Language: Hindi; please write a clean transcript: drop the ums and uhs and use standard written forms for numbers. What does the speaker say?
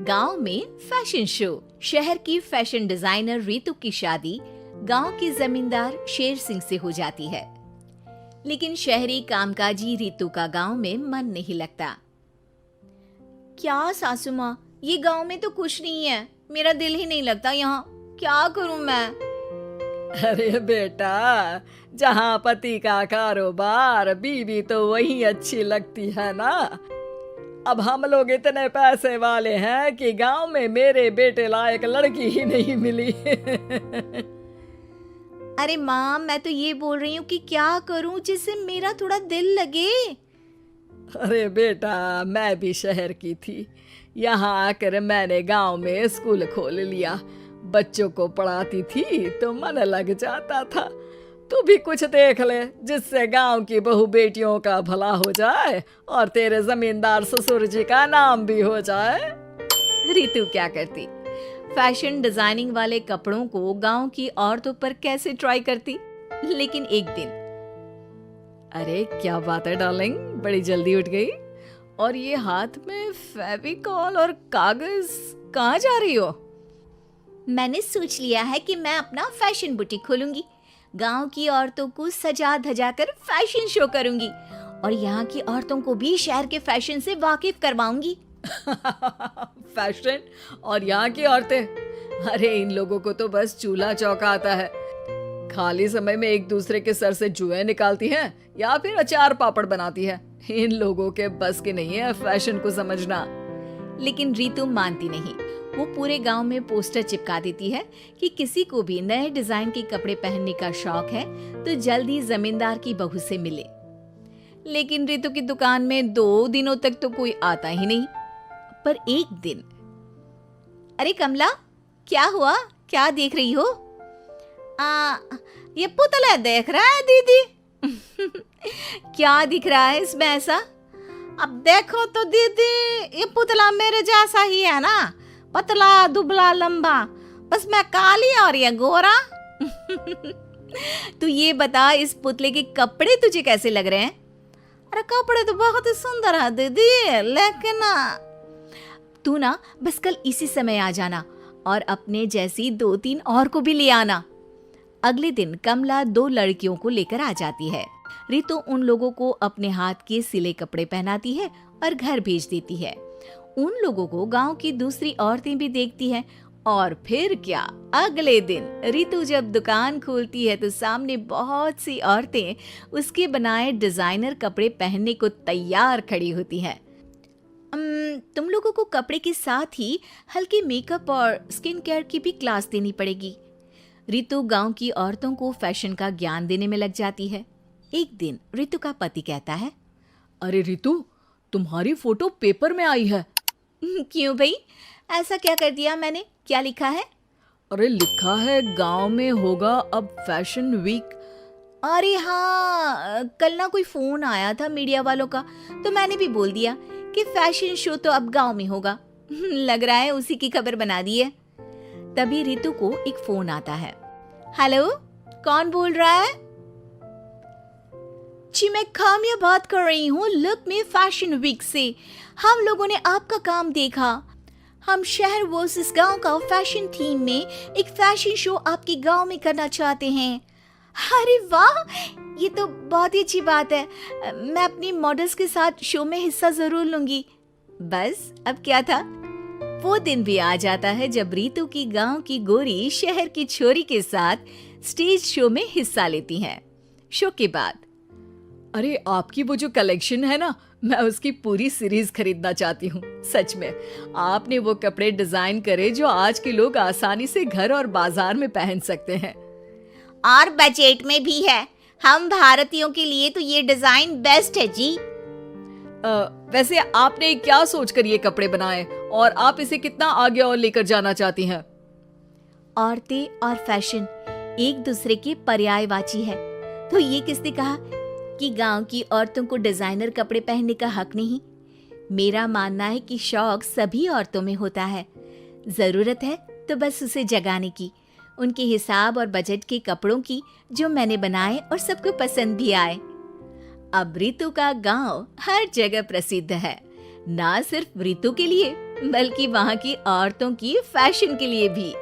गांव में फैशन शो। शहर की फैशन डिजाइनर रितु की शादी गांव के जमींदार शेर सिंह से हो जाती है। लेकिन शहरी कामकाजी रितु का गांव में मन नहीं लगता। क्या सासू माँ, ये गांव में तो कुछ नहीं है, मेरा दिल ही नहीं लगता यहाँ, क्या करूं मैं? अरे बेटा, जहाँ पति का कारोबार बीवी तो वही अच्छी लगती है ना। अब हम लोग इतने पैसे वाले हैं कि गांव में मेरे बेटे लायक लड़की ही नहीं मिली। अरे माँ, मैं तो ये बोल रही हूँ कि क्या करूं जिससे मेरा थोड़ा दिल लगे। अरे बेटा, मैं भी शहर की थी, यहाँ आकर मैंने गांव में स्कूल खोल लिया। बच्चों को पढ़ाती थी तो मन लग जाता था। तू भी कुछ देख ले जिससे गांव की बहू बेटियों का भला हो जाए और तेरे जमींदार ससुर जी का नाम भी हो जाए। रितु क्या करती? फैशन डिजाइनिंग वाले कपड़ों को गांव की औरतों पर कैसे ट्राई करती। लेकिन एक दिन, अरे क्या बात है डार्लिंग, बड़ी जल्दी उठ गई। और ये हाथ में फेविकॉल और कागज, कहाँ जा रही हो? मैंने सोच लिया है कि मैं अपना फैशन बुटीक खोलूंगी। गांव की औरतों को सजा धजा कर फैशन शो करूंगी और यहाँ की औरतों को भी शहर के फैशन से वाकिफ करवाऊंगी। फैशन और यहाँ की औरतें, अरे इन लोगों को तो बस चूल्हा चौका आता है। खाली समय में एक दूसरे के सर से जुएं निकालती हैं या फिर अचार पापड़ बनाती है। इन लोगों के बस के नहीं है फैशन को समझना। लेकिन रितु मानती नहीं। वो पूरे गांव में पोस्टर चिपका देती है कि किसी को भी नए डिजाइन के कपड़े पहनने का शौक है तो जल्दी जमींदार की बहू से मिले। लेकिन रितु की दुकान में 2 दिनों तक तो कोई आता ही नहीं। पर एक दिन, अरे कमला, क्या हुआ, क्या देख रही हो? ये पुतला देख रहा है दीदी। क्या दिख रहा है इसमें ऐसा? अब देखो तो दीदी, ये पुतला मेरे जैसा ही है ना, पतला दुबला लंबा, बस मैं काली और ये गोरा। तू ये बता, इस पुतले के कपड़े तुझे कैसे लग रहे हैं? अरे कपड़े तो बहुत ही सुंदर है दीदी, लेकिन तू ना बस कल इसी समय आ जाना और अपने जैसी 2-3 और को भी ले आना। अगले दिन कमला 2 लड़कियों को लेकर आ जाती है। रितु उन लोगों को अपने हाथ के सिले कपड़े पहनाती है और घर भेज देती है। उन लोगों को गांव की दूसरी औरतें भी देखती हैं। और फिर क्या, अगले दिन रितु जब दुकान खोलती है तो सामने बहुत सी औरतें उसके बनाए डिजाइनर कपड़े पहनने को तैयार खड़ी होती हैं। तुम लोगों को कपड़े के साथ ही हल्के मेकअप और स्किन केयर की भी क्लास देनी पड़ेगी। रितु गांव की औरतों को फैशन का ज्ञान देने में लग जाती है। एक दिन रितु का पति कहता है, अरे रितु, तुम्हारी फोटो पेपर में आई है। क्यों भाई, ऐसा क्या कर दिया मैंने? क्या लिखा है? अरे लिखा है गांव में होगा अब फैशन वीक। अरे हाँ, कल ना कोई फोन आया था मीडिया वालों का, तो मैंने भी बोल दिया कि फैशन शो तो अब गांव में होगा। लग रहा है उसी की खबर बना दी है। तभी रितु को एक फोन आता है। हेलो, कौन बोल रहा है? जी मैं काम्या बात कर रही हूँ, लुक में फैशन वीक से। हम लोगों ने आपका काम देखा। हम शहर वर्सेस गांव का फैशन थीम में एक फैशन शो आपके गांव में करना चाहते हैं। अरे वाह, ये तो बहुत ही अच्छी बात है। मैं अपनी मॉडल्स के साथ शो में हिस्सा जरूर लूंगी। बस अब क्या था, वो दिन भी आ जाता है जब रितु की गांव की गोरी शहर की छोरी के साथ स्टेज शो में हिस्सा लेती हैं। शो के बाद, अरे आपकी वो जो कलेक्शन है ना, मैं उसकी पूरी सीरीज खरीदना चाहती हूँ। सच में आपने वो कपड़े डिजाइन करे जो आज के लोग आसानी से घर और बाजार में पहन सकते हैं और बजट में भी है। हम भारतीयों के लिए तो ये डिजाइन बेस्ट है जी। वैसे आपने क्या सोचकर ये कपड़े बनाए और आप इसे कितना आगे और लेकर जाना चाहती हैं? औरतें और फैशन एक दूसरे के पर्यायवाची है, तो ये किसने कहा कि गांव की औरतों को डिजाइनर कपड़े पहनने का हक नहीं? मेरा मानना है कि शौक सभी औरतों में होता है। जरूरत है तो बस उसे जगाने की, उनके हिसाब और बजट के कपड़ों की जो मैंने बनाए और सबको पसंद भी आए। अब रितु का गांव हर जगह प्रसिद्ध है। ना सिर्फ रितु के लिए बल्कि वहाँ की औरतों की फैशन के लिए भी।